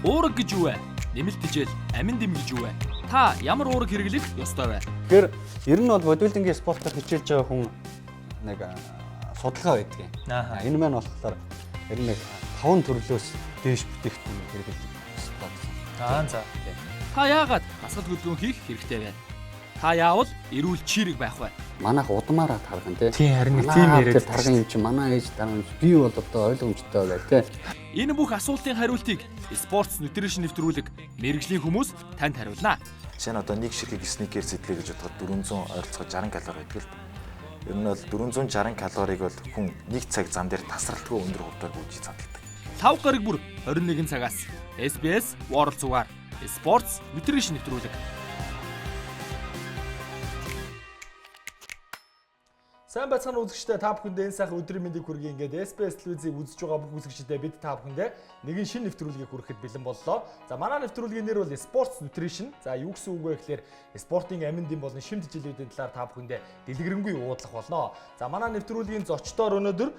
Уураг гэж юу вэ? Нэмэлт хичээл, амин дэм гэж юу вэ? Та ямар уураг хэрэглэх ёстой вэ? Тэгэхээр ер нь бол бодибилдингийн спортоор хичээлж байгаа хүн нэг судалгаа байдаг юм. Энэ маань болохоор ер нь 5 төрлөөс дээш бүтээгдэхүүн хэрэглэх ёстой гэсэн. За. Та яагаад хасгал хөдөлгөөн хийх хэрэгтэй вэ? Та яавал эрүүл чирэг байх вэ? Манайх удмаараа тарган тий. Тийм харин нэг тийм яриад тарган юм чи манай ээж тарган би бол одоо ойлгомжтой байгаа тий. Энэ бүх асуултын хариултыг спортс нутришн нэвтрүүлэг мэрэгжлийн хүмүүс танд хариулна. Жишээ нь одоо нэг ширхэг сникерс идлээ гэж бодоход 400 ойролцоогоор 60 калори байдаг л. Ер нь бол 460 калорийг бол хүн нэг цаг зам дээр тасралтгүй өндөр хувьдаар гүйж цадалдаг. 5 гараг бүр 21 цагаас SBS World Сугаар спортс нутришн нэвтрүүлэг. Сайн байцгаана үзэгчдээ та бүхэндээ энэ сайхан өдрийн мэндийг хүргэе. Ингээд SBS телевизийг үзэж байгаа бүх үзэгчдээ бид та бүхэндээ нэгэн шинэ нэвтрүүлгийг хүрэхэд бэлэн боллоо. За манай нэвтрүүлгийн нэр бол Sports Nutrition. За юу гэсэн үг вэ гэхээр спортын амин дэм болон шимт хичээлүүдийн талаар та бүхэндээ дэлгэрэнгүй уудлах болно. За манай нэвтрүүлгийн зочдоор өнөөдөр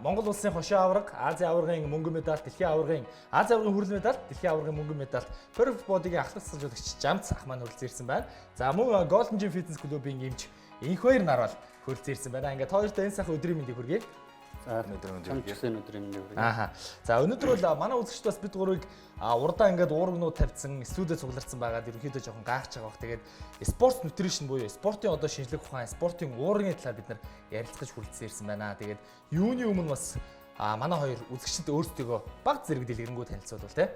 Монгол улсын хошин аварга, Азийн аваргын мөнгөн медаль, дэлхийн аваргын Азийн аваргын хүрэл медаль, дэлхийн аваргын мөнгөн медаль, Perfect Body-гийн ахлах цэцэрлэгч Жамц ах маань хүрэлцэн ирсэн байна. За мөн Golden Gym Fitness Club-ийн эмч Инх хоёр нар бол хүрэлцэн ирсэн байна. Ингээд хоёртой энэ сайхан өдрийн мэндийг хүргэе. За өдрийн мэндийг хүргэе. За өнөөдөр бол манай үзэгчд бас бид гурыг урдаа ингээд уургнууд тавьсан, студид цугларсан байгаад ерөнхийдөө жоохон гайхаж байгаа бох. Тэгээд спорт нутришн буюу спортын одоо шинжлэх ухаан, спортын уургийн талаар бид нар ярилцгаж хүрэлцэн ирсэн байна. Тэгээд юуны өмнө бас манай хоёр үзэгчд өөрсдөө баг зэрэг дэлгэрэнгүй танилцуулвал те.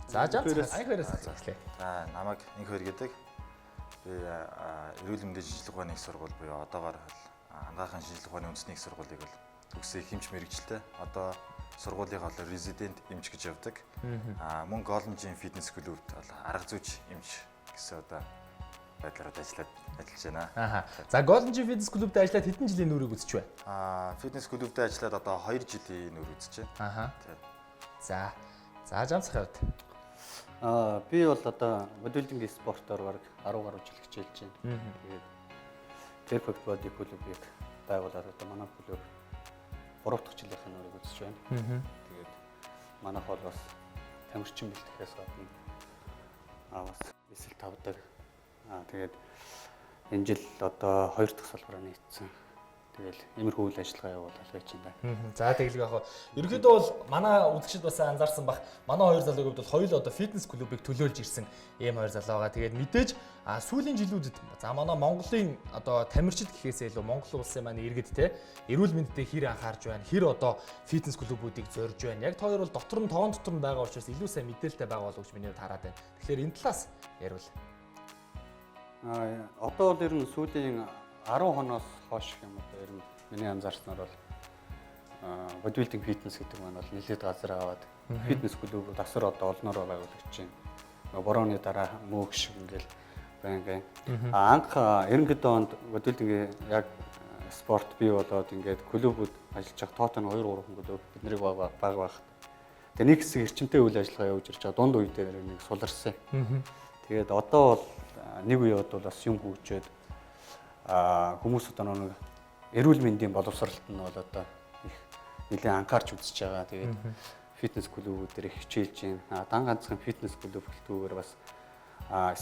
За Жамц хоёроос эхлэе. За намайг Инх хоёр гэдэг. Би эрүүл мэндийн шинжилгээ ухааны их сургууль буюу одоогоор анагаахын шинжилгээ ухааны үндэсний их сургуулийг бол төгсөө хэмж мэрэгчлээ. Одоо сургуулийн бол резидент эмч гэж явдаг. Мөн Golden Gym Fitness Club-д бол арга зүйч эмч гэсэн одоо байдлаар ажиллаж байна. За Golden Gym Fitness Club-д ажиллаад хэдэн жилийн нүрийг үзэж вэ? Fitness Club-д ажиллаад одоо 2 жилийн нүр үзэж байна. За Жамц хавьд. Би бол одоо бодибилдингийн спортоор бараг 10 гаруй жил хичээлж байна. Тэгээд Perfect Body Club-ийг байгуулад одоо манай клуб 3 дахь жилийнхэн нүрийг үзэж байна. Тэгээд манайх бол бас тамирчин бэлтгэхээс гадна бас эсэл тавдаг. Тэгээд энэ жил одоо 2 дахь салбараа нийцсэн. Тэгэл иймэрхүү үйл ажиллагаа явуулах гэж байна. За тэгэлгүй яг ерөнхийдөө бол манай үзэгчид бас анзаарсан бах манай хоёр залуугийн хувьд бол хоёул одоо фитнес клубыг төлөөлж ирсэн ийм хоёр залуу байгаа. Тэгээд мэдээж сүүлийн жилүүдэд за манай Монголын одоо тамирчид гэхээсээ илүү Монгол улсын маань иргэд те эрүүл мэндэд хэр анхаарж байна, хэр одоо фитнес клубүүдийг зорж байна. Яг хоёр бол дотор нь тоон дотор нь байгаа учраас илүү сайн мэдээлэлтэй байгаа болов гэж миний хараад байна. Тэгэхээр энэ талаас яриул. Одоо бол ер нь сүүлийн 10 хоноос хойш юм одоо ер нь миний анзаарснаар бол бодибилдинг фитнес гэдэг маань бол нэлээд газар аваад фитнес клуб асар одоо олноороо байгуулагч байна. Борооны дараа мөөг шиг ингээл байна. Анх 90-ад онд бодибилдингийн яг спорт бий болоод ингээд клубүүд ажиллаж байгаа тоотон 2-3 хүн клуб биднийг баг багт. Тэгээ нэг хэсэг эрчимтэй үйл ажиллагаа явуулж ирж байгаа дунд үедээ нэг суларсан. Тэгээд одоо бол нэг үеуд бол бас юм хөгжөөд хүмүүс одоо нэг эрүүл мэндийн боловсролт нь бол одоо их нэлээд анхаарч үзэж байгаа. Тэгээд фитнес клубүүдээр их хичээлж байна. Дан ганцхан фитнес клуб гэлтгүүгээр бас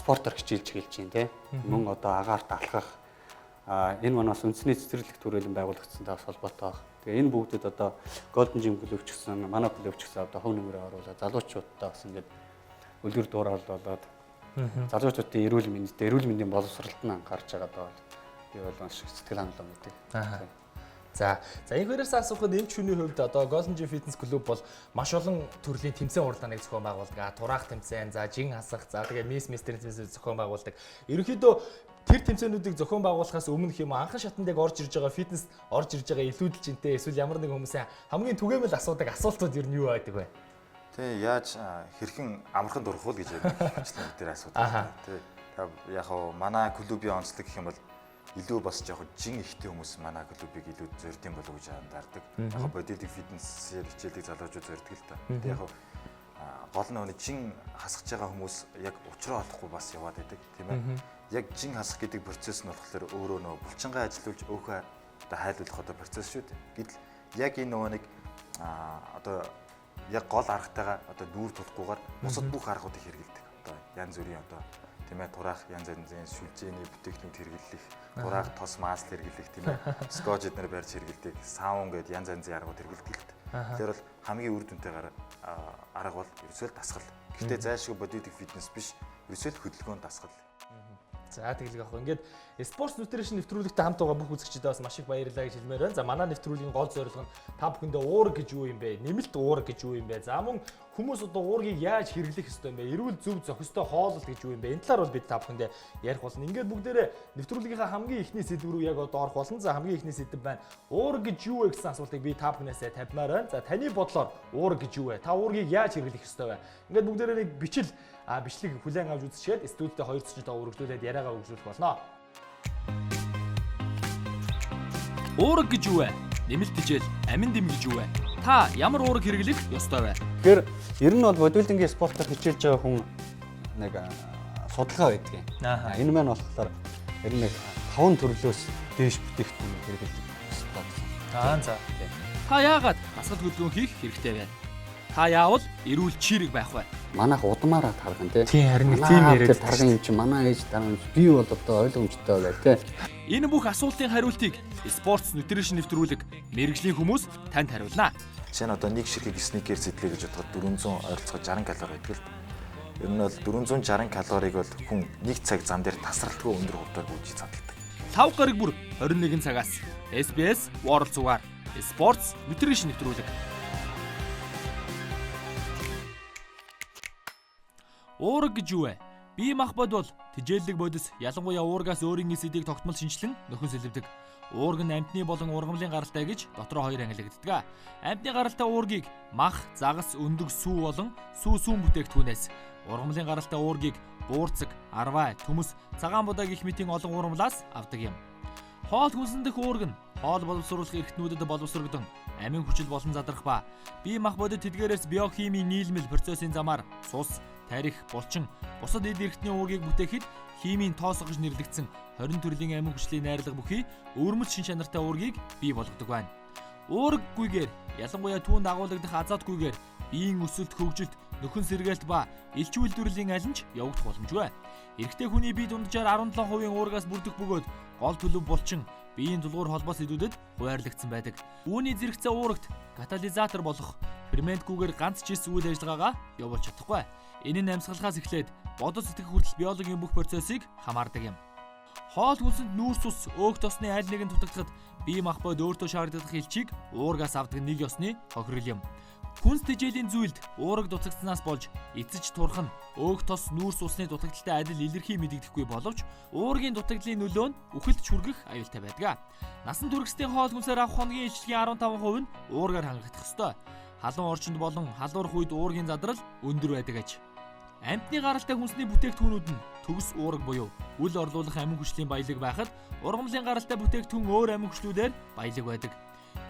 спортоор хичээлж эхэлж байна те. Мөн одоо агаарт алхах энэ маань бас үндэсний цэцэрлэг төрөлн байгуулагдсантай бас холбоотой байна. Тэгээ энэ бүгдэд одоо Golden Gym клуб ч гэсэн манай клуб ч гэсэн одоо хөв нэмрээ оруулаад залуучуудтай бас ингээд үлгэр дуурайл болоод залуучуудын эрүүл мэндийн боловсролт нь анхаарч байгаа даа. Би бол маш сэтгэл хангалуун гэдэг. За энэ хоёроос асуухад эмч хүний хувьд одоо Golden Gym Fitness Club бол маш олон төрлийн тэмцээн уралдааныг зохион байгуулдаг. Тураах тэмцээн, за жин хасах, за тэгээ мистерийн тэмцээн зохион байгуулдаг. Ерөнхийдөө тэр тэмцээнүүдийг зохион байгуулахаас өмнөх юм анхан шатанд яг орж ирж байгаа фитнес орж ирж байгаа илүүдэл жинтэй эсвэл ямар нэг хүмүүсийн хамгийн түгээмэл асуудаг асуултууд ер нь юу байдаг вэ? Тэ яаж хэрхэн амархан дурах вэ гэж ярьсан дээр асуудаг. Тэ яг манай клубийн онцлог гэх юм бол илүү бас жоохон жин ихтэй хүмүүс манай клубыг илүү зордсон болов гэж анзаардаг. Яг бодибилдинг фитнесээр хичээлдэг залуучууд зорддог л та. Яг гол нь жин хасгаж байгаа хүмүүс яг уучраа олохгүй бас яваад байдаг тийм ээ. Яг жин хасах гэдэг процесс нь болохоор өөрөө нөө булчингаа ажилуулж өөхөө одоо хайлуулах одоо процесс шүү дээ. Гэтэл яг энэ нөгөө нэг одоо яг гол аргатайгаа одоо дүүр тулахгүйгээр бусад бүх аргуудыг хэрэгэлдэг. Одоо янз бүрийн одоо тийм ээ тураах янз янзын сүлжээний бүтээгдэхүүн хэрэглэх, тураах тос маасл хэрэглэх тийм ээ. Скотч эднэр барьж хэрэглэдэг, саун гэдэг янз янзын аргууд хэрэглэдэг л дээ. Тэгэхээр бол хамгийн үр дүнтэй арга бол ерөөсөө дасгал. Гэхдээ зайлшгүй бодит фитнес биш, ерөөсөө хөдөлгөөн дасгал. За тэгэлэг авах. Ингээд спортс нутришн нэвтрүүлэгтэй хамт байгаа бүх үзэгчдэд бас маш их баярлалаа гэж хэлмээр байна. За манай нэвтрүүлгийн гол зорилго нь та бүхэндээ уурга гэж юу юм бэ? Нэмэлт уурга гэж юу юм бэ? За мөн хүмүүс одоо уургийг яаж хэрэглэх ёстой юм бэ? Эрүүл зөв зохистой хооллолт гэж юу юм бэ? Энэ талаар бол бид та бүхэндээ ярих болно. Ингээд бүгдээрээ нэвтрүүлгийнхаа хамгийн ихний сэдв рүү яг одоо орох болно. За хамгийн ихний сэдв байна. Уурга гэж юу вэ гэсэн асуултыг би та бүхнээсээ тавьмаар байна. За таны бодлоор уурга гэж юу вэ? Та уургийг яаж хэрэглэх ёстой вэ? Ингээд бүгдээрээ нэг бичлэг хүлээн авч үзчихээд студидтэй 2 цочтой өргөжлүүлээд яриагаа өгжүүлэх болно. Уурга гэж юу вэ? Нэмэлт хичээл, амин дэм гэж юу вэ? Та ямар уурга хэрэглэх ёстой вэ? Тэгэхээр ер нь бол бодибилдингийн спортоор хичээлж байгаа хүн нэг судалгаа байдгийн. Энэ маань болохоор ер нь 5 төрлөөс дээш бүтээгдэхүүн хэрэглэдэг ёстой гэсэн. За. Та яагаад асгал хөдөлгөөн хийх хэрэгтэй вэ? Та яавал эрүүл чирэг байх вэ? Манайх удмаараа тарган тий. Тийм харин тийм яриад тарган юм чи манай ээж дараа нь би бол одоо ойлгомжтой байлаа тий. Энэ бүх асуултын хариултыг спортс нутришн нэвтрүүлэг мэрэгжлийн хүмүүс танд хариулна. Жишээ нь одоо нэг ширхэг сникер зэдлээ гэж бодоход 400 ойролцоогоо 60 калори байдаг л. Ер нь бол 460 калорийг бол хүн нэг цаг зам дээр тасралтгүй өндөр хувьдаар гүйж цадлагдаг. 5 гараг бүр 21 цагаас SBS World Зүгээр спортс нутришн нэвтрүүлэг. Уурга гэж юу вэ? Бие махбод бол тижээллэг бодис, ялангуяа уургаас өөрийн эсэдийг тогтмол шинжилэн нөхөн сэлбэдэг. Уурга нь амьтны болон ургамлын гаралтай гэж дотроо хоёр ангилагддаг. Амьтны гаралтай уургийг мах, загас, өндөг, сүү болон сүүн бүтээгдэхүүнээс, ургамлын гаралтай уургийг буурцаг, арвай, төмөс, цагаан будаа гэх мэтийн олон ургамлаас авдаг юм. Хоол хүнсэн дэх уурга нь хоол боловсруулах эрхтнүүдэд боловсрогдсон амин хүчил болон задрах ба бие махбодод тэдгээрээс биохимийн нийлмэл процессын замаар цус, тарих, булчин, бусад эд эрхтний уургийг бүтээхэд химийн тоосгож нэрлэгдсэн 20 төрлийн амин хүчлийн найрлага бүхий өвөрмөц шин чанартай уургийг бий болгодог байна. Уурггүйгээр ялангуяа түүнд агуулгадах азотгүйгээр биеийн өсөлт, хөгжилт, нөхөн сэргээлт ба элч үйлдвэрлэлийн аль нь ч явагдах боломжгүй. Эрэгтэй хүний бие дунджаар 17% уургаас бүрдэх бөгөөд гол төлөв булчин, биеийн дулуур холбоос эдүүдэд хуваарлагдсан байдаг. Үүний зэрэгцээ уурагт катализатор болох ферментгүйгээр ганц ч үйл ажиллагаагаа явуулж чадахгүй. Энэ нь амьсгалахаас эхлээд бодол сэтгэх хүртэл биологийн бүх процессыг хамаардаг юм. Хоол хүнсэнд нүүрс ус, өөх тосны аль нэгэн дутагдахад бие махбод өөртөө шаардлагатай элчийг уургаас авдаг нэг ёсны хохирол юм. Хүнс тэжээлийн зүйлд уураг дутагдсанаас болж эцэж турах нь өөх тос нүүрс усны дутагдaltaй адил илэрхий мэдэгдэхгүй боловч уургийн дутагдлын нөлөө нь үхэлд шүргэх аюултай байдаг. Насан туршидын хоол хүнсээр авах хоногийн ижлэгийн 15% нь уургаар хангагдах ёстой. Халуун орчинд болон халуурах үед уургийн задрал өндөр байдаг аж. Амьтны гаралтай хүнсний бүтээгдэхүүнүүд нь төгс уурга буюу үл орлуулах амин хүчлийн баялаг байхад ургамлын гаралтай бүтээгдэхүүн өөр амин хүчлүүдээр баялаг байдаг.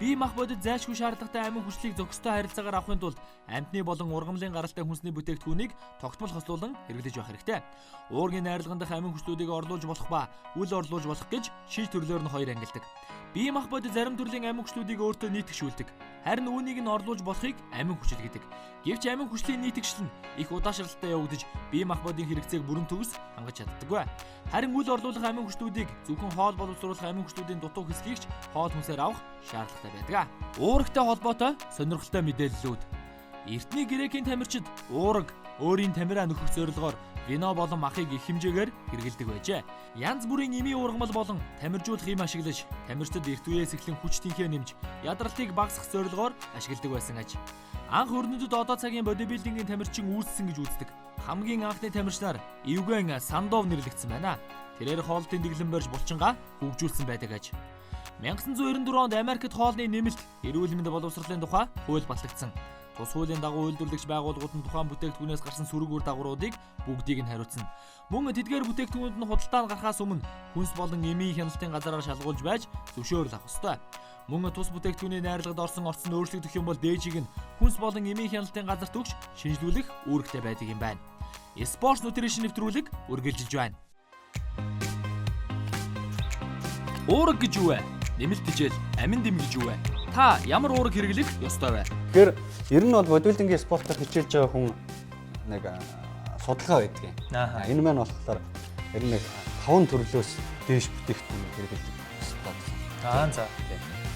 Бие махбодод зайлшгүй шаардлагатай амин хүчлийг зохистой харилцаагаар авахын тулд амьтны болон ургамлын гаралтай хүнсний бүтээгдэхүүнийг тогтмол хослуулан хэрэглэж байх хэрэгтэй. Уургийн найрлаган дах амин хүчлүүдийг орлуулж болох ба үл орлуулж болох гэж шиж төрлөөр нь хоёр ангилдаг. Бие махбодод зарим төрлийн амин хүчлүүдийг өөртөө нийтгшүүлдэг. Харин үүнийг нь орлуулж болохыг амин хүчил гэдэг. Гэвч амин хүчлийн нийтгшил нь их удаашралтай явагдаж бие махбодын хэрэгцээг бүрэн төгс хангаж чаддаггүй. Харин үл орлуулах амин хүчлүүдийг зөвхөн хоол боловсруулах амин хүчлүүдийн дутуу хэсгийг ч хоол хүнсээр авах шаардлагатай байдаг. Уургатай холбоотой сонирхолтой мэдээллүүд. Эртний грекийн тамирчид уурга өөрийн тамираа нөхөх зорилгоор вино болон махыг их хэмжээгээр хэрэглэдэг байжээ. Янз бүрийн эмийн ургамал болон тамиржуулах юм ашиглаж, тамирчид эрт үеэс эхлэн хүч тэнхээ нэмж, ядралтыг багасгах зорилгоор ашигладаг байсан аж. Анх өрнөдөд одоо цагийн бодибилдингийн тамирчин үүссэн гэж үздэг. Хамгийн анхны тамирч нар Евген Сандов нэрлэгдсэн байна. Тэрээр хоолтын дэглэм барьж булчингаа хөгжүүлсэн байдаг аж. 1994 онд Америкт хоолны нэмэлт, эрүүл мэнд боловсролын тухай хууль батлагдсан. Тус хуулийн дагуу үйлдвэрлэгч байгууллагууд нь тухайн бүтээгдэхүүнээс гарсан сөрөг үр дагавруудыг бүгдийг нь хариуцсан. Мөн тэдгээр бүтээгдэхүүнүүд нь худалдаа нь гарахаас өмнө хүнс болон эмийн хяналтын газараар шалгуулж байж зөвшөөрөл авах ёстой. Мөн тус бүтээгдэхүүний найрлагад орсон өөрчлөгдөх юм бол дээжийг нь хүнс болон эмийн хяналтын газарт өгч шинжлүүлэх үүрэгтэй байдаг юм байна. Спортс нутришн нэвтрүүлэг үргэлжилж байна. Уурга гэж юу вэ? Нэмэлт хичээл, амин дэм гэж юу вэ? Та ямар уураг хэрэглэх ёстой вэ? Тэгэхээр ер нь бол бодибилдингийн спортоор хичээлж байгаа хүн нэг судалгаа байдгийг. Энэ маань болохоор ер нь 5 төрлөөс дээш бүтээгдэхүүн хэрэглэдэг ёстой. За.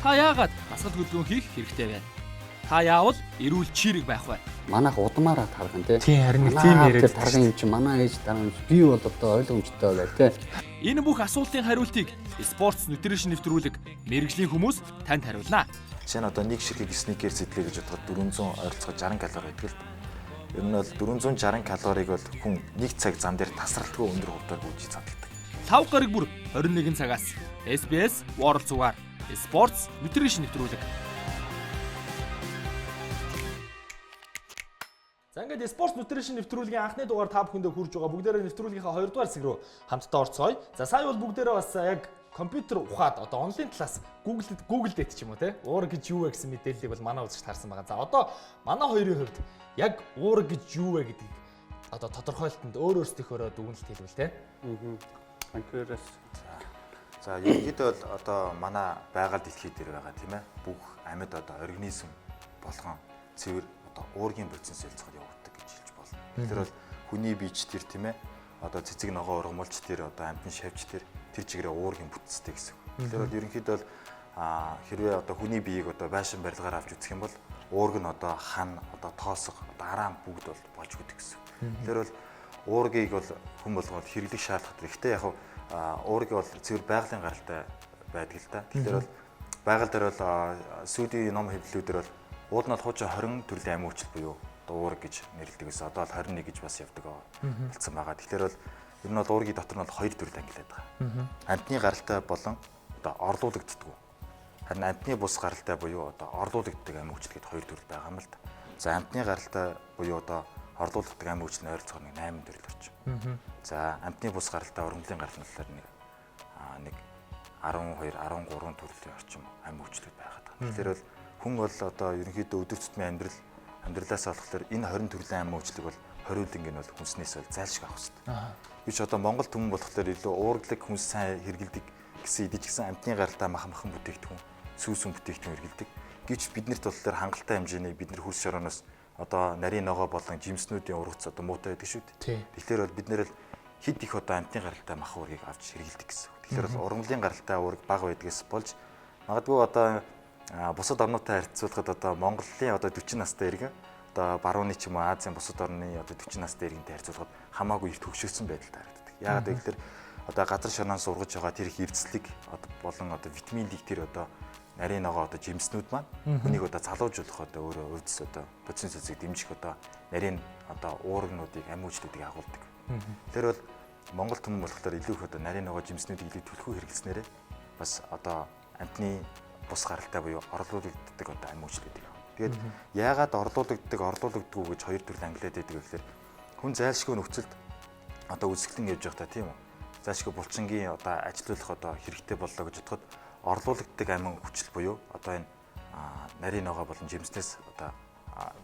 Та яагаад асгал хөдөлгөөн хийх хэрэгтэй вэ? Та яавал эрүүл чирэг байх вэ? Манайх удмаараа тарган тий. Тийм харин нэг тийм яриад тарган юм чи манай ээж дараа нь би бол одоо ойлгомжтой байгаад тий. Энэ бүх асуултын хариултыг Sports Nutrition нэвтрүүлэг мэрэгжлийн хүмүүс танд хариулна. Жишээ нь одоо нэг ширхэг сникер зэдлээ гэж бодоход 400 ойролцоогоо 60 калори байдаг л. Ер нь бол 460 калорийг бол хүн нэг цаг зам дээр тасралтгүй өндөр хувьдаар гүйж цадлагдаг. 5 гараг бүр 21 цагаас SBS World Сугаар Sports Nutrition нэвтрүүлэг. За ингээд Sports Nutrition нэвтрүүлгийн анхны дугаар та бүхэндээ хүрж байгаа. Бүгдээрээ нэвтрүүлгийнхаа 2 дугаар хэсэг рүү хамтдаа орцгоё. За сая бол бүгдээрээ бас яг компьютер ухаад одоо онлайн талаас Google дээд ч юм уу те уураг гэж юу вэ гэсэн мэдээллийг бол манай үзэгч харсан байгаа. За одоо манай хоёрын хувьд яг уураг гэж юу вэ гэдгийг одоо тодорхойлолтод өөрөөсдийнхөө дүгнэлт хэлвэл те. Компьютерээс За ерөнхийдөө бол одоо манай байгаль дэлхий дээр байгаа тийм ээ. Бүх амьд одоо организм болгон цэвэр одоо уургийн процесс хэлцэхэд явагддаг гэж хэлж болно. Тэгэхээр бол хүний биеч тэр тийм ээ. Одоо цэцэг ногоо ургамалч тэр одоо амьтан шавьч тэр чигээрээ уургийн бүтцтэй гэсэн. Тэгэхээр бол ерөнхийдөө бол хэрвээ одоо хүний биеийг одоо байшин барилгаар авч үзэх юм бол уург нь одоо хан одоо тоосго одоо араан бүгд бол болж өгдөг гэсэн. Тэгэхээр бол уургийг бол хүн болгоод хэрэглэх шаардлагатай. Гэхдээ яг уургийг бол цэвэр байгалийн гаралтай байдаг л да. Тэгэхээр бол байгаль дээр бол сүүлийн ном хэвлэлүүдээр бол уул нь бол хуучин 20 төрлийн амин хүчил буюу одоо уург гэж нэрлэдэг гэсэн. Одоо бол 21 гэж бас явдаг болсон байгаа. Тэгэхээр бол ер нь бол уургийн дотор нь бол 2 төрөл ангилаад байгаа. Амьтны гаралтай болон одоо орлуулагддаг. Харин амьтны бус гаралтай буюу одоо орлуулагддаг амин хүчил гэдэг 2 төрөл байгаа юм л да. За амьтны гаралтай буюу одоо орлуулдаг амин хүчлийн ойролцоогоор 8 төрөл орчим. За амьтны бус гаралтай ургамлын гарал нь болохоор нэг 12 13 төрлийн орчим амин хүчлүүд байгаад байгаа. Тэгэхээр бол хүн бол одоо ерөнхийдөө өдөр тутмын амьдралаас болохоор энэ 20 төрлийн амин хүчлийг бол хориуланг нь бол хүнснээс бол зайлшгүй авах хэрэгтэй. Би ч одоо Монгол түмэн болохоор илүү уурглаг хүнс сайн хэрэгэлдэг гэсэн идэж гисэн амьтны гаралтай махан бүтээгдэхүүн сүүсүн бүтээгдэхүүн хэрэгэлдэг. Гэвч биднэрт болохоор хангалттай хэмжээний бидний хөлс шорооноос одоо нарийн ногоо болон жимснүүдийн ургац одоо муутай байдаг шүү дээ. Тэгэхээр бол бид нэр л хэд их одоо амьтны гаралтай мах уургийг авч хэрэгэлдэг гэсэн. Тэгэхээр бол ургамлын гаралтай уург бага байдгээс болж магадгүй одоо бусад орнуудтай харьцуулахад одоо Монголын одоо 40 настай иргэн одоо барууны ч юм уу Азийн бусад орны одоо 40 настай иргэнтэй харьцуулахад хамаагүй их төгшөөсөн байдалтай харагддаг. Яагаад гэвэл одоо газар шороноос ургаж байгаа тэр их эрдэслэг болон одоо витамин D тэр одоо нарийн ногоо одоо жимснүүд маань хүнийг одоо залуужуулах одоо өөрөө өвдөс одоо процесс цэцэг дэмжих одоо нарийн одоо уургнуудыг амин хүчлүүдийг агуулдаг. Тэр бол Монгол түмэн болохоор илүү их одоо нарийн ногоо жимснүүдийг илүү төлхөө хэрэглэснээрээ бас одоо амьтны бус гаралтай буюу орлуулагддаг одоо амин хүчлүүдийг. Тэгээд яагаад орлуулагддаггүй гэж 2 төрөл ангилаад байдаг вэ гэхээр хүн зайлшгүй нөхцөлд одоо үсгэлэн явж байгаа та тийм үү. Зайлшгүй булчингийн одоо ажилуулах одоо хэрэгтэй боллоо гэж бодоход орлуулагддаг амин хүчил буюу одоо энэ нарийн ногоо болон жимснээс одоо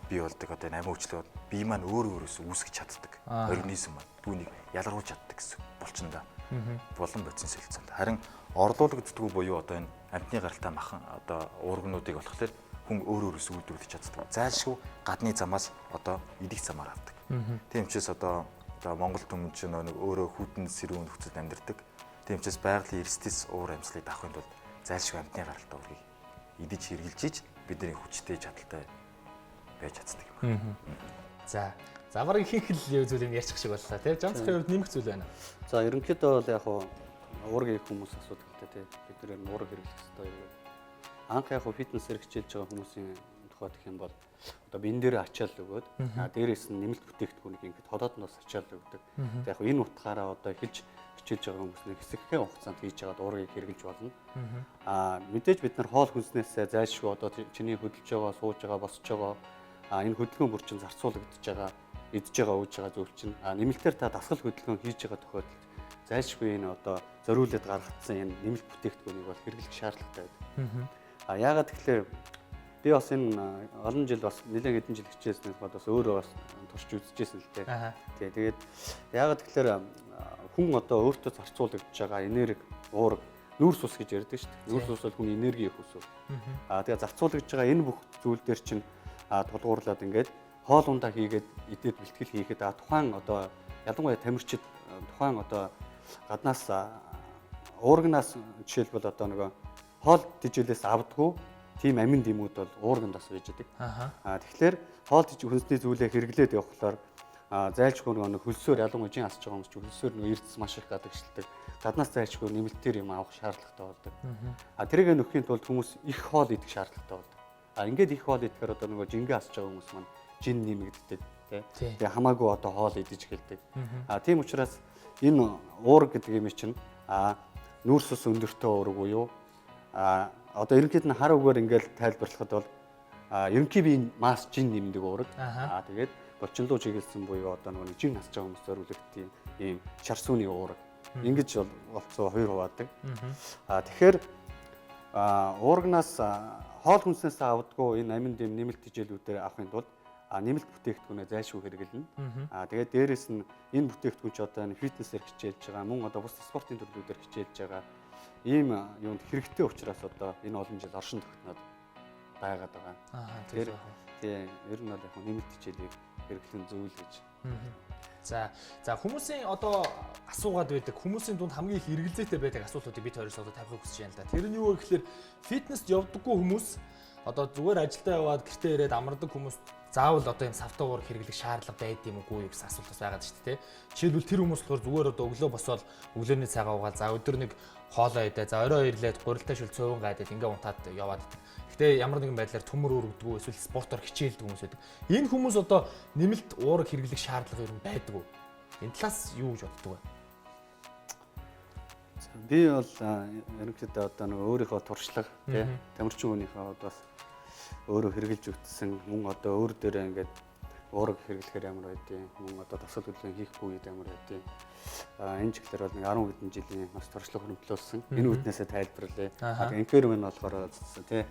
бий болдог одоо амин хүчлүүд бие маань өөрөөсөө үүсгэж чаддаг. Организм маань түүнийг ялгаруулж чаддаг гэсэн булчиндаа болон бодис солилцоонд. Харин орлуулагддаггүй буюу одоо энэ амьтны гаралтай махан одоо уургнуудыг болохоор хүн өөрөөсөө үйлдвэрлэж чаддаг. Зайлшгүй гадны замаас одоо идэх замаар авдаг. Тийм учраас одоо Монгол түмэн ч нэг өөрөө хүйтэн сэрүүн нөхцөлд амьдардаг. Тийм учраас байгалийн эрсдэс уур амьслыг давахын тулд зайлшгүй амьтны гаралтай уургийг идэж хэрглэж бидний хүчтэй чадaltaй байж чаддаг юм. За замаар ихэнх л зүйлийг ярьчих шиг боллоо тий. Жамцхийн хувьд нэмэх зүйл байна. За ерөнхийдөө бол яг уургийг хүмүүс асуудаг л тий. Бид нэр уург хэрэглэх хэрэгтэй юм. Анх яг фитнесээр хичээлж байгаа хүмүүсийн тухайд гэх юм бол одоо бин дээр ачаал өгөөд дээрээс нь нэмэлт бүтээгдэхүүнийг ингээд ходоодноос ачаал өгдөг. Яг энэ утгаараа одоо эхэлж хичээлж байгаа хүмүүс нэг хэсэгхэн хугацаанд хийж байгаа уургийг хэрэглэж болно. Мэдээж бид нар хоол хүнснээс зайлшгүй одоо чиний хөдөлж байгаа, сууж байгаа, босч байгаа энэ хөдөлгөөн бүр чинь зарцуулагдж байгаа, идж байгаа, ууж байгаа зүйл чинь нэмэлтээр та дасгал хөдөлгөөн хийж байгаа тохиолдолд зайлшгүй энэ одоо зориулаад гаргагдсан энэ нэмэлт бүтээгдэхүүнийг бол хэрэглэх шаардлагатай байдаг. Яагаад тэгэхээр би бас энэ олон жил бас нэлээд хэдэн жил хичээснээс бас өөрөө бас турш үзчихсэн л дээ. Тэгээд яагаад тэгэхээр хүн одоо өөртөө зарцуулагдж байгаа энерги, уурга нүүрс ус гэж ярьдаг шүү дээ. Нүүрс ус бол хүний энерги их ус. Тэгээ зарцуулагдж байгаа энэ бүх зүйл дээр чинь тулгуурлаад ингээд хоол ундаа хийгээд идээд бэлтгэл хийхэд тухайн одоо ялангуяа тамирчид тухайн одоо гаднаас органаас жишээлбэл одоо нөгөө хоол тэжээлээс авдаггүй тийм амин дэмүүд бол органдаас байж идэг. Тэгэхээр хоол хүнсний зүйлээ хэрэглээд явхлаар зайлшгүй нөгөө хөлсөөр ялангуяа жин асж байгаа хүмүүс чинь хөлсөөр нөгөө эрдэс маш их гадагшилдаг. Гаднаас зайлшгүй нэмэлтээр юм авах шаардлагатай болдог. Тэрийг нөхөхийн тулд хүмүүс их хоол идэх шаардлагатай болдог. Ингээд их хоол идэхээр одоо нөгөө жингээ асж байгаа хүмүүс маань жин нэмэгддэг тий. Тэгээ хамаагүй одоо хоол идэж эхэлдэг. Тийм учраас энэ уурга гэдэг юм чинь нүүрс ус өндөртэй уурга буюу одоо ерөнхийд нь хар үгээр ингээл тайлбарлахад бол ерөнхий биеийн масс жин нэмдэг уурга. Тэгээд булчинлуу чиглэсэн буюу одоо нөгөө жин асж байгаа хүмүүс зориулагдсан ийм шар сүний уурга. Ингэж болцоо хоёр хуваадаг. Тэгэхээр уурганаас хоол хүнснээс авдаггүй энэ амин дэм нэмэлт хичээлүүдээр авахын тулд нэмэлт бүтээгдэхүүнээ зайлшгүй хэрэглэнэ. Тэгээд дээрэс нь энэ бүтээгдэхүүн ч одоо фитнесээр хичээлж байгаа, мөн одоо бус спортын төрлүүдээр хичээлж байгаа ийм юунд хэрэгтэй учраас одоо энэ олон жил оршин тогтноод байгаад байгаа. Тэгэхээр тийм ер нь бол яг нэмэлт хичээлийг хэрэглэн зөв л гэж. За хүмүүсийн одоо асуугаад байдаг хүмүүсийн дунд хамгийн их эргэлзээтэй байдаг асуултуудыг бид хоёроос одоо тавихыг хүсэж байна л да. Тэр нь юу вэ гэхээр фитнест явдаггүй хүмүүс одоо зүгээр ажилдаа яваад гэртээ ирээд амардаг хүмүүс заавал одоо юм савтуугаар хэрэглэх шаардлага байд юм уу юу гэсэн асуулт бас байгаа шүү дээ. Жишээлбэл тэр хүмүүс болохоор зүгээр одоо өглөө босоод өглөөний цагаа уугаад за өдөр нэг хоолоо идэ за орой ирлээд гурилтай шил цөөвөн гайдаад ингээ унтаад яваад идэг. Гэтэ ямар нэгэн байдлаар төмөр өргөдгөө эсвэл спортоор хичээлдэг хүмүүс байдаг. Энэ хүмүүс одоо нэмэлт уурга хэрэглэх шаардлага юу байдаг вэ? Энэ талаас юу гэж боддог вэ? Би бол ерөнхийдөө одоо нэг өөрийнхөө туршлага тий тамирчин хүнийхээ бас өөрөө хэрэгжилж өгдсөн мөн одоо өөр дээрээ ингээд уурга хэрэглэхээр ямар байдیں۔ Мөн одоо тасгал хөдөлгөөн хийхгүй үед ямар байдیں۔ Энэ чиглэлээр бол нэг 10 хэдэн жилийн бас туршлага хөрвүүлсэн. Энэ үднээсээ тайлбарлая. Инфермен болохоор тий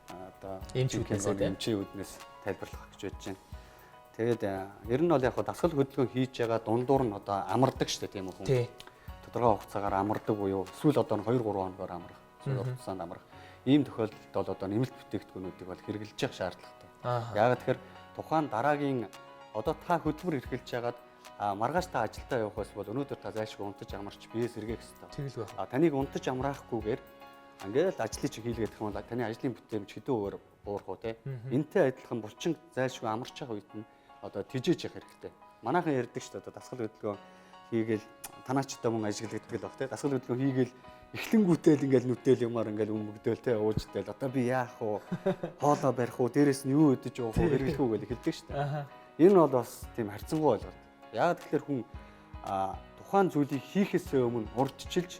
одоо эмчи үднээс тайлбарлах гэж бодож байна. Тэгээд ер нь бол яг дасгал хөдөлгөөн хийж байгаа дундуур нь одоо амардаг шүү дээ тийм үү хүн. Тодорхой хугацаагаар амардаг буюу эсвэл одоо 2-3 хоногоор амрах, эсвэл хугацаанд амрах. Ийм тохиолдолд бол одоо нэмэлт бүтээгдэхүүнүүдийг бол хэрэглэж явах шаардлагатай. Яагаад тэгэхээр тухайн дараагийн одоо та хөдөлмөр эрхэлж яагаад маргааш та ажилдаа явах байсан бол өнөөдөр та зайлшгүй унтаж амарч бие сэргээх хэрэгтэй. Таныг унтаж амраахгүйгээр ингээд ажлыг чи хийлгээд гэх юм бол таны ажлын бүтээмж хэдэн өөр буурах уу те. Энтэй адилхан булчин зайлшгүй амарч байгаа үед нь одоо тижээж явах хэрэгтэй. Манайхан ярьдаг шүү дээ одоо дасгал хөдөлгөөн хийгээл танаачтай мөн ажиглагддаг л баг те. Дасгал хөдөлгөөн хийгээл эхлэнгүүтэл ингээл нүдэл юмар ингээл өмгдөөл те ууждэл одоо би яах вэ? Хоолоо барих уу? Дээрээс нь юу өдөж явах уу? Хэрэглэх үү гэж хэлдэг шүү дээ. Энэ бол бас тийм харьцангуй ойлголт. Яагаад тэгэхээр хүн тухайн зүйлийг хийхээсээ өмнө урьдчилж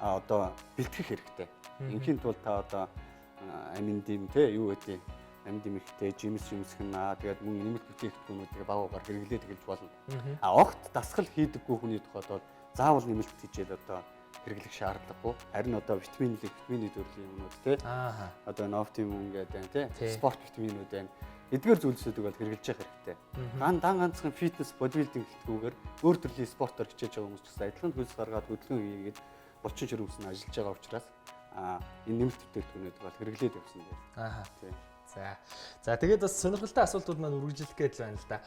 одоо бэлтгэх хэрэгтэй. Инхийн тулд та одоо амин дэм те юу гэдэг амин дэмэгтэй жимс хинаа тэгээд мөн нэмэлт бүтээгдэхүүнүүдийг багуугаар хэрэглээд эхэлж болно. Огт дасгал хийдэггүй хүний тухайд бол заавал нэмэлт хичээл одоо хэрэглэх шаардлагагүй. Харин одоо витамины төрлийн юмнууд те одоо нофтим гэдэг те спорт витаминууд байна. Эдгээр зүйлсүүдийг бол хэрэглэж явах хэрэгтэй. Ганцхан фитнес бодибилдинг гэлтгүүгээр өөр төрлийн спортоор хичээж байгаа хүмүүс ч гэсэн адилхан хөлс гаргаад хөдөлгөөн хийгээд булчин ширүүсэн ажиллаж байгаа учраас энэ нэмэлт бүтээгдэхүүнүүд бол хэрэглээд явсан юм. За тэгээд бас сонирхолтой асуултууд маань үргэлжлэх гэж байна л да.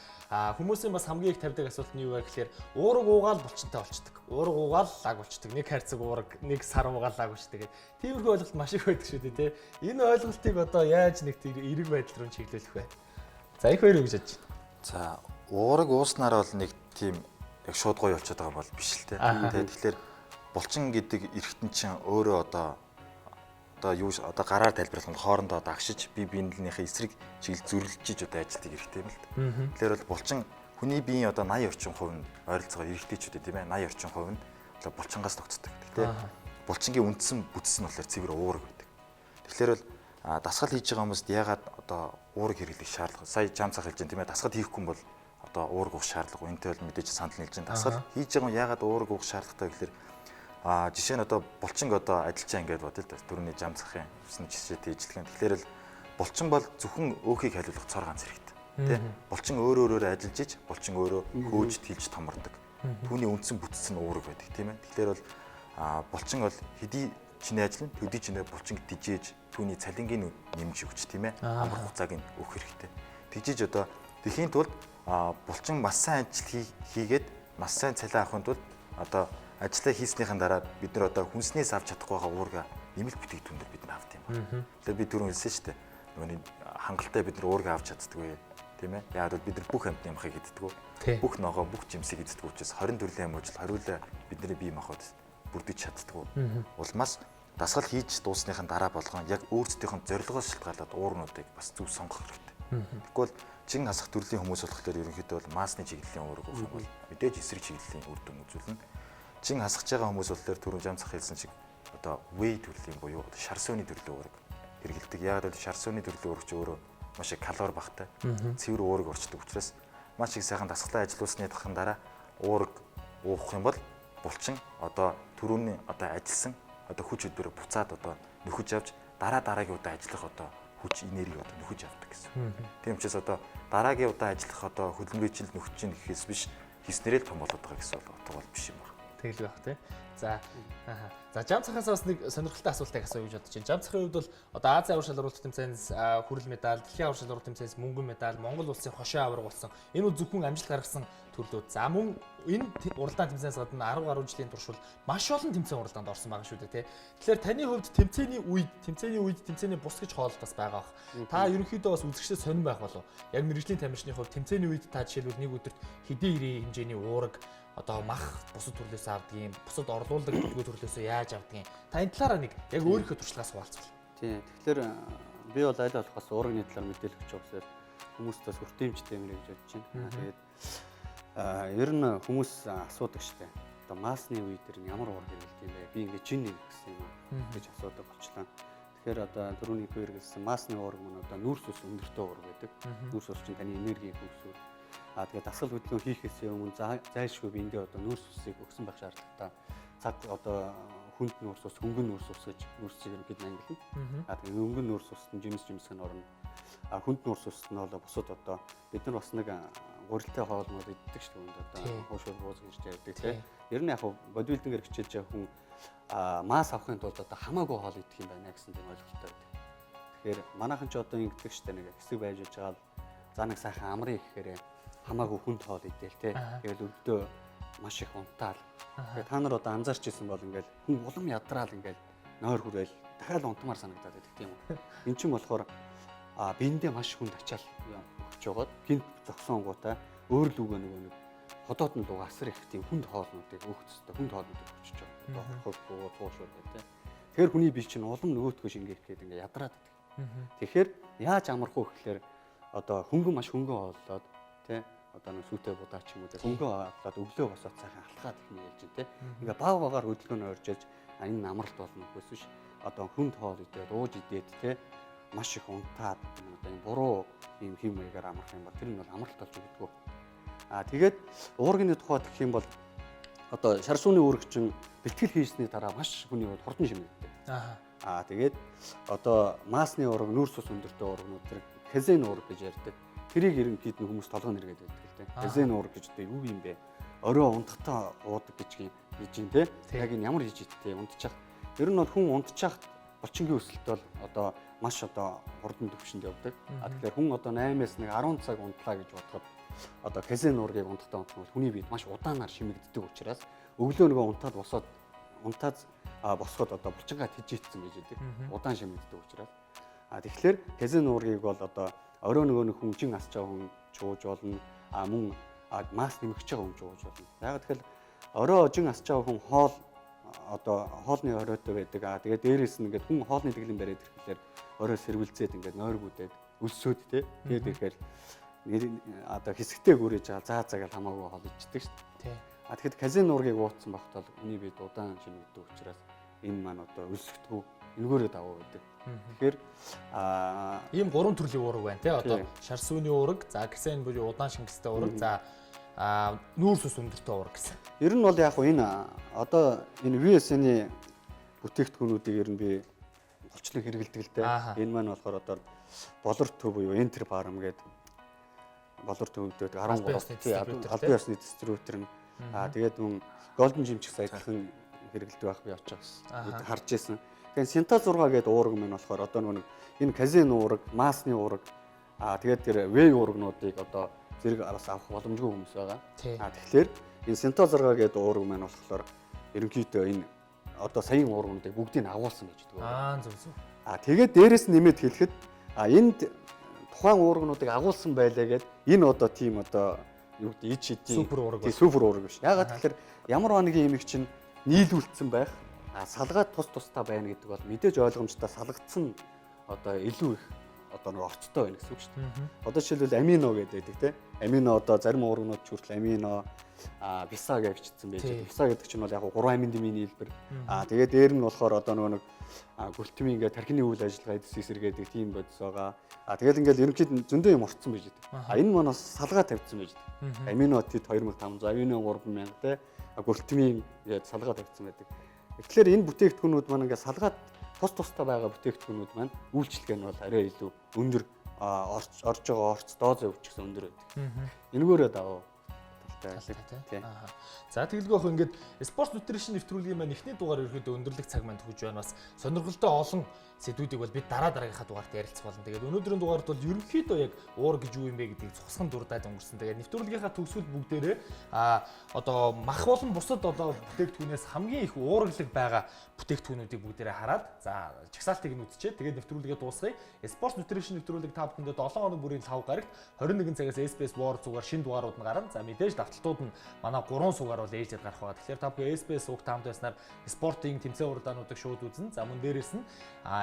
Хүмүүсийн бас хамгийн их тавьдаг асуулт нь юу вэ гэхээр уурга уугаал булчинтай болчдөг. Уурга уугаал лаг болчдөг. Нэг хайрцаг уурга, нэг сар уугаал лаг болчдөг гэдэг. Тиймэрхүү ойлголт маш их байдаг шүү дээ, тий. Энэ ойлголтыг одоо яаж нэг тэр эерэг байдал руу чиглүүлэх вэ? За их хоёр гэж бодож байна. За уурга ууснаар бол нэг тийм яг шууд гоё болчиход байгаа бол биш л тий. Тэгэхээр булчин гэдэг эргэтэн чинь өөрөө одоо юу одоо гараар тайлбарлах нь хоорондоо одоо агшиж бие биенийхээ эсрэг чиглэл зүрлжиж одоо ажилтдаг хэрэгтэй юм л да. Тэгэхээр бол булчин хүний биеийн одоо 80% нь ойролцоогоо эрэгтэйчүүд тийм ээ 80% нь одоо булчингаас тогтдог. Тэгтээ булчингийн үндсэн бүтс нь болохоор цэвэр уурга байдаг. Тэгэхээр бол дасгал хийж байгаа хүмүүст ягаад одоо уурга хэрэглэх шаардлага сая жам цах хэлж байна тийм ээ дасгал хийхгүй бол одоо уурга уух шаардлага энтэй бол мэдээж санал нийлж байна. Дасгал хийж байгаа нь ягаад уурга уух шаардлагатай гэхээр жишээ нь одоо булчин одоо ажилчаа ингээд бодъё л да түрүүний жам цахын усны жишээтэй ижлэх юм. Тэгэхээр л булчин бол зөвхөн өөхийг хариулах цор ганц хэрэгтэй. Тэ? Булчин өөрөөр ажиллаж иж булчин өөрөө хөөж тэлж томордог. Түүний үндсэн бүтц нь уурга байдаг тийм ээ. Тэгэхээр бол булчин бол хэдий чиний ажил нь төдий чинээ булчин дижээж түүний цалингийн нэмж өгч тийм ээ. Амрах хугацааг нь өгөх хэрэгтэй. Тэгжиж одоо тэхийн тулд булчин маш сайн ажил хийгээд маш сайн цалин авахын тулд одоо ажлаа хийснийхэн дараа бид нар одоо хүнснээс авч чадахгүй байгаа уурга нэмэлт бүтээгдэхүүн бид нар авт юм байна. Тэгэхээр би түрүүн хэлсэн шүү дээ. Нөгөө хангалттай бид нар уурга авч чаддаггүй тийм ээ. Яг бол бид нар бүх амьтны ямхыг иддэг. Бүх ногоо, бүх жимсийг иддэг учраас 20 төрлийн амжилт хариулаа бидний бие махбод бүрдэж чаддаг. Улмаас дасгал хийж дуусныхын дараа болгон яг өөрсдийнх нь зорилгоос шалтгаалаад уурнуудыг бас зөв сонгох хэрэгтэй. Тэгвэл чин хасах төрлийн хүмүүс болохоор ерөнхийдөө бол маасны чиглэлийн уурга өгөх юм бол мэдээж эсрэг чиглэлийн үр дүн үзүүлнэ. Чин хасгаж байгаа хүмүүс болохоор түрүүн жамцах хэлсэн шиг одоо вэй төрлийн буюу шар сууны төрлийн уурга хэрэгэлдэг. Яг л шар сууны төрлийн уургач өөрөө маш их калори багтай. Цэвэр уурга орчдөг учраас маш их сайхан дасгалаа ажилуулсны дахин дараа уурга уух юм бол булчин одоо түрүүний одоо ажилласан одоо хүч өдрөө буцаад одоо нөхөж авч дараагийн удаа ажиллах одоо хүч энерги одоо нөхөж авдаг гэсэн. Тийм учраас одоо дараагийн удаа ажиллах одоо хөдөлмөрийн жил нөхөж чинь гэхээс биш хийснээрээ л том болоод байгаа гэсэн бол биш юм байна. Тэгэл байх тий. За жам цахаас бас нэг сонирхолтой асуултыг асууя гэж бодож байна. Жам цахын хувьд бол одоо Азийн авар шалралт тэмцээнээс хүрэл медаль, дэлхийн авар шалралт тэмцээнээс мөнгөн медаль, Монгол улсын хошоо аварга болсон. Энэ бол зөвхөн амжилт гаргасан төрлүүд. За мөн энэ уралдаан тэмцээнээс гадна 10 гаруй жилийн турш бол маш олон тэмцээн уралдаанд орсон байгаа шүү дээ тий. Тэгэхээр таны хувьд тэмцээний бус гэж хоолт бас байгаа бах. Та ерөнхийдөө бас үзэгчдээ сонирн байх болов. Яг мэрэгжлийн тамирчны хувьд тэмцээний үед та жишээлбэл нэг өдөрт хэдэн ирээ хэмжээний уураг одоо мах бусад төрлөөс авдаг юм, бусад орлуулдаг төрлөөс яаж авдаг юм. Та энэ талаараа нэг яг өөрийнхөө туршлагаас хуваалцвал. Тийм. Тэгэхээр би бол аль болох бас уурганы талаар мэдээлэл өгч байгаа гэсэн хүмүүст бас хүртээмжтэй юм гэж бодож байна. Тэгээд ер нь хүмүүс асуудаг штэ. Одоо маасны үед ямар уурга хэрэгэлдэг юм бэ? Би ингээд жин нэг гэсэн юм гэж асуудаг болчлаа. Тэгэхээр одоо дөрөвний хөр гэсэн маасны уурга мөн одоо нүүрс ус өндөртэй уурга байдаг. Нүүрс ус чинь таны энергийг хөгсөв. Тэгээд дасгал хөдөлгөөн хийхээс өмнө зайлшгүй биендээ одоо нүүрс усыг өгсөн байх шаардлагатай. Цаг одоо хүнд нүүрс ус, хөнгөн нүүрс ус гэж нүүрсийг бид ангилна. Тэгээд хөнгөн нүүрс ус нь жимсгэн орно. Хүнд нүүрс ус нь бол бусад одоо бид нар бас нэг гурилтай хоолнууд иддэг шүү дээ. Одоо хуушур бууз гэж ярьдаг тийм. Ер нь яг бодибилдингээр хичээж байгаа хүн мас авахын тулд одоо хамаагүй хоол идэх юм байна гэсэн тийм ойлголттой байдаг. Тэгэхээр манайхан ч одоо ингэдэг шүү дээ, нэг хэсэг байж байгаа за нэг сайхан амрын ихээр хамаагүй хүнд хоол идээл тий. Тэгэл өдөө маш их унтаал. Тэгээ та нар одоо анзаарч ирсэн бол ингээл хүн улам ядраал ингээл нойр хүрээл дахиад унтмаар санагдаад байдаг тийм үү. Эн чинь болохоор биендээ маш хүнд ачаал өгч жагаад гинт зогсоонгуудаа өөр л үгээ нэг ходоод нь луг асар их тийм хүнд хоолнуудыг өгчтэй хүнд хоолнуудыг өгч жаа. Хохоо туушур гэдэг. Тэгэхээр хүний бие чинь улам нөгөөтгөө шингээх гээд ингээ ядраад байдаг. Тэгэхээр яаж амрах вэ гэхээр одоо хөнгөн маш хөнгөн хооллоод тий одоо нэг сүтэ будаа ч юм уу хөнгөн хооллоод өглөө босоод сайхан алхаад их нэг ялж тий. Ингээ баг багаар хөдөлгөөнө оржиж энэ амралт болно гэхээс биш одоо хүнд хоол идээд ууж идээд тий маш их унтаад одоо энэ буруу юм хэм маягаар амрах юм бол тэр нь бол амралт болж өгдөг. Тэгээд уурганы тухайд гэх юм бол одоо шар сууны уурэг чинь бэлтгэл хийсний дараа маш хүний хувьд хурдан шимэгддэг. Тэгээд одоо маасны уурэг, нүүрс ус өндөртэй уургнууд тэр хезен уурэг гэж ярьдаг. Тэрийг ерөнхийд нь хүмүүс толгойн нэргээд байдаг л дээ. Хезен уурэг гэж одоо юу юм бэ? Орой унтахтаа уудаг гэж юм те. Яг энэ ямар хийж идтэй унтчих. Ер нь бол хүн унтчих булчингийн өсөлт бол одоо маш одоо хурдан төвшөнд явдаг. Тэгэхээр хүн одоо 8-аас нэг 10 цаг унтлаа гэж бодоход одоо хезен уургийг унтахтаа унтах бол хүний биед маш удаанаар шимэгддэг учраас өглөө нөгөө унтаад босоод босоход одоо булчингаа тэжээцсэн гэж хэлдэг. Удаан шимэгддэг учраас. Тэгэхээр хезен уургийг бол одоо орой нөгөө хүн жин асч байгаа хүн чууж болно. Мөн мас нэмэгч байгаа хүн чууж болно. Яг тэгэхээр орой жин асч байгаа хүн хоол одоо хоолны оройтой байдаг. Тэгээд дээрээс нь ингээд хүн хоолны дэглэм бариад ирэхлээр орой сэрвэлзээд ингээд нойргуудад өлсөөд те. Тэгээд ирэхээр одоо хэсэгтэй гүрэж заа цагаал хамаагүй хоол ичдэг шүү дээ. Тэгэхээр хезен уургийг ууцсан багт бол хүний бид удаан шимэгддэг учраас энэ маань одоо өлсөхдгөө энэгээрээ даваа байдаг. Тэгэхээр ийм гурван төрлийн уураг байна тий. Одоо шар сууны уураг, за хезен буюу удаан шингэстэй уураг, за нүүрс ус өндөртэй уураг гэсэн. Ер нь бол яг хөө энэ одоо энэ VSN-ийн бүтээгдэхүүнүүдийг ер нь би голчлон хэрэгэлдэг л дээ. Энэ маань болохоор одоо болор төв буюу Enter Farm гэдэг болор төвөд 13 албан ёсны дистрибьютор нь тэгээд мөн Golden Gym ч гэсэн адилхан хэрэгэлдэг байх би очиж харж ирсэн. Тэгэхээр Синта 6 гэдэг уураг маань болохоор одоо нэг энэ казин уураг, масны уураг тэгээд тэр вэй уурагнуудыг одоо зэрэг араас авах боломжгүй хүмүүс байгаа. Тэгэхээр энэ Синта 6 гэдэг уураг маань болохоор ерөнхийдөө энэ одоо саяын уурагнуудыг бүгдийг агуулсан байж байгаа. Зөв. Тэгээд дээрэс нэмээд хэлэхэд энд тухайн уурагнуудыг агуулсан байлаа гэд энэ одоо тийм одоо юу гэдэг ичидийн супер уураг биш. Ягаад тэгэхээр ямар нэгэн имийг чинь нийлүүлсэн байх салгаад тусдаа байна гэдэг бол мэдээж ойлгомжтой салгагдсан одоо илүү их одоо нэг орцтой байна гэсэн үг шүү дээ. Одоо жишээлбэл амино гэдэг тийм амино одоо зарим уурагнууд ч хүртэл амино биса гэж бичсэн байж байгаа. Биса гэдэг чинь бол яг 3 амин дэмийн нийлбэр. Тэгээд дээр нь болохоор одоо нэг гультамин ингээд тархины үйл ажиллагаа эдсэсэр гэдэг тийм бодис байгаа. Тэгээд ингээд ерөнхийд зөндөө юм орцсон байж байгаа. Энэ маань бас салгаа тавьсан байж байгаа. Амино тед 2500, амино 3000 те гультамин гэдэг салгаа тавьсан байдаг. Тэгэхээр энэ бүтээгдэхүүнүүд маань ингээд салгаад тусдаа байгаа бүтээгдэхүүнүүд маань үйлчлэг нь бол арай илүү өндөр орж байгаа орц дооз өвч гэсэн өндөр байдаг. Энэгээрээ даваа талтай. За тэгэлгүй ах ингээд спорт нутришн нэвтрүүлгийн маань эхний дугаар ерөөдөө өндөрлөх цаг маань төгөж байна. Бас сонирхолтой олон сэдвүүдийг бол бид дараагийнхаа дугаарт ярилцах болно. Тэгээд өнөөдрийн дугаарт бол ерөнхийдөө яг уур гэж юу юм бэ гэдгийг цусган дурдаад өнгөрсөн. Тэгээд нэвтрүүлгийнхаа төгсгөл бүгдээрээ одоо мах болон бусад одоо бүтээгдэхүүнээс хамгийн их уургалаг байгаа бүтээгдэхүүнүүдийг бүгдээрээ хараад за чагсаалтыг нь үзчихээ. Тэгээд нэвтрүүлгээ дуусгая. Спорт нутришн нэвтрүүлэг та бүхэндээ 7 хоног бүрийн 5 гарагт 21 цагаас SBS War зүгээр шинэ дугаарууд нь гарна. За мэдээж давталтууд нь манай 3 сугаар бол ээлжид гарах байгаа. Тэгэхээр та бүхэн SBS уг таамд байснаар спортын тэмцээн уралдаануудыг шууд үзнэ. За мөн дээрэс нь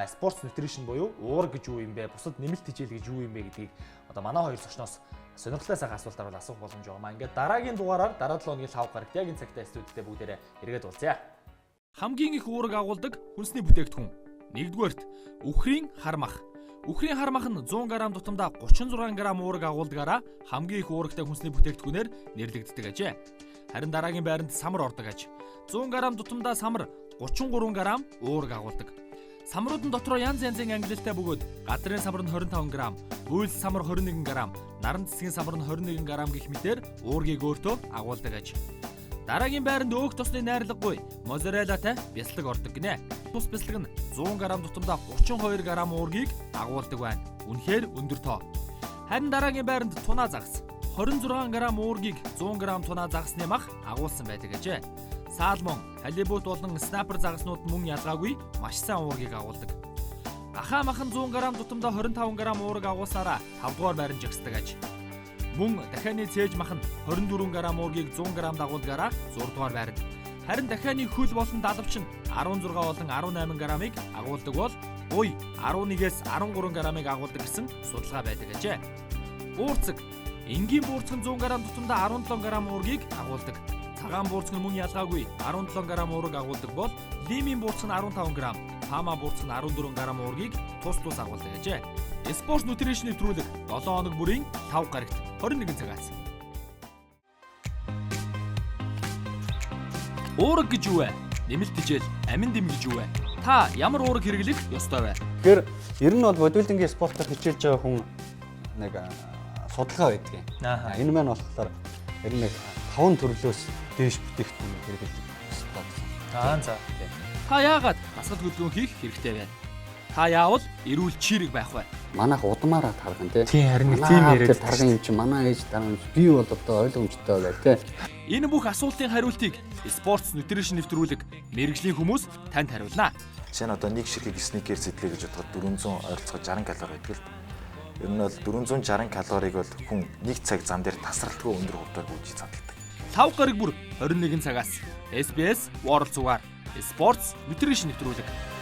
спорт нутришн буюу уур гэж юу юм бэ? Бусад нэмэлт хичээл гэж юу юм бэ гэдгийг одоо манай хоёр зочноос сонирхолтой сайхан асуултаар бол асуух боломж байгаа. Ингээд дараагийн дугаараар дараа 7 хоногийн 5 гарагт яг энэ цагтаа студидтэй бүгдээрээ эргээд уулзъя. Хамгийн их уураг агуулдаг хүнсний бүтээгдэхүүн. Нэгдүгээрт үхрийн хармах. Үхрийн хармах нь 100 г тутамдаа 36 г уураг агуулдагаараа хамгийн их уурагтай хүнсний бүтээгдэхүүнээр нэрлэгддэг ажээ. Харин дараагийн байранд самар ордог аж. 100 г тутамдаа самар 33 г уураг агуулдаг. Самрууд нь дотроо янз янзын ангилалтай бөгөөд гадрын самар нь 25 г, үйлс самар 21 г, наран цэцгийн самар нь 21 г гэх мэтээр уургийг өөртөө агуулдаг аж. Дараагийн байранд өөх тосны найрлаггүй моzzarella-тай бяцлаг ордог гинэ. Тус бяцлаг нь 100 г тутамдаа 32 г уургийг агуулдаг байна. Үнэхээр өндөр тоо. Харин дараагийн байранд тунаа загас 26 г уургийг 100 г тунаа загасны мах агуулсан байдаг ажээ. Салмон, халибут болон снапер загаснууд мөн ялгаагүй маш сайн уургийг агуулдаг. Ахаа махан 100 г тутамдаа 25 г уурыг агуулсараа 5 дугаар байранд жагсдаг аж. Мөн дахианы цээж мах нь 24 г уургийг 100 г дагуулдгаараа 6 дугаар байранд. Харин дахианы хөл болон далавч нь 16 болон 18 г-ыг агуулдаг бол уй 11-ээс 13 г-ыг агуулдаг гэсэн судалгаа байдаг ажээ. Буурцаг, энгийн буурцаг нь 100 г тутамдаа 17 г уургийг агуулдаг. Цагаан буурцаг нь мөн ялгаагүй 17 г уурыг агуулдаг бол лимийн буурцаг нь 15 г, пама буурцаг нь 14 г уургийг тус агуулдаг ажээ. Спорт нутришн нэвтрүүлэг 7 хоног бүрийн 5 гарагт 21 цагаас. Уураг гэж юу вэ? Нэмэлт хичээл, амин дэм гэж юу вэ? Та ямар уураг хэрэглэх ёстой вэ? Тэгэхээр ер нь бол бодибилдингийн спортоор хичээлж байгаа хүн нэг судалгаа байдаг юм. Энэ маань болохоор ер нь 5 төрлөөс дээш бүтээгдэхүүн хэрэглэх ёстой гэсэн. За. Та яагаад насгал хөдөлгөөн хийх хэрэгтэй вэ? Та яавал эрүүл чирэг байх вэ? Манайх удмаараа тарган тий. Тийм харин тийм яриад тарган юм чи манай ээж тарган би бол одоо ойлгомжтой бай тий. Энэ бүх асуултын хариултыг спортс нутришн нэвтрүүлэг мэрэгжлийн хүмүүс танд хариулнаа. Жишээ нь одоо нэг ширхэг сникерс идлээ гэж бодоход 400 ойролцоогоор 60 калори байдаг л. Ер нь бол 460 калорийг бол хүн нэг цаг зам дээр тасралтгүй өндөр хувьдаар гүйж цадалдаг. 5 гараг бүр 21 цагаас SBS World Сугаар спортс нутришн нэвтрүүлэг